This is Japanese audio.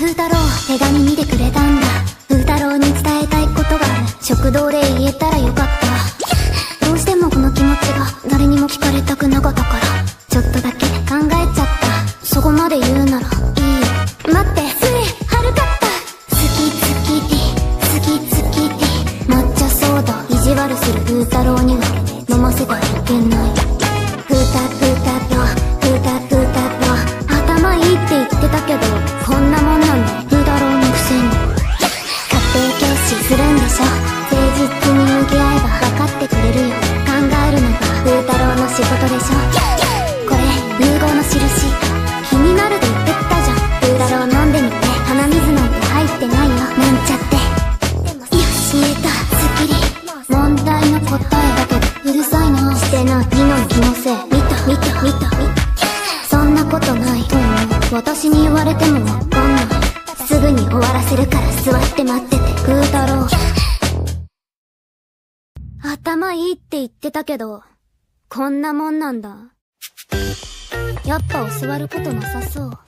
風太郎手紙見てくれたんだ。風太郎に伝えたいことがある。食堂で言えたらよかった。どうしてもこの気持ちが誰にも聞かれたくなかったから、ちょっとだけ考えちゃった。そこまで言うならいいよ。待って、ついはるかった。好き好きティ好き好きティ抹茶ソーダ意地悪する風太郎には飲ませてはいけない。風太郎頭いいって言ってたけどこんなもんなんだ。風太郎のくせに家庭教師するんでしょ。誠実に向き合えば分かってくれるよ。考えるのが風太郎の仕事でしょ。これ融合の印気になると言ってたじゃん。風太郎飲んでみて。鼻水なんて入ってないよなんちゃって。よし言えたすっきり。問題の答えだけどうるさいな。してないニノの気のせい。見たそんなことないと思う。私に言われてもわかんない。すぐに終わらせるから座って待ってて。風太郎頭いいって言ってたけどこんなもんなんだ。やっぱ教わることなさそう。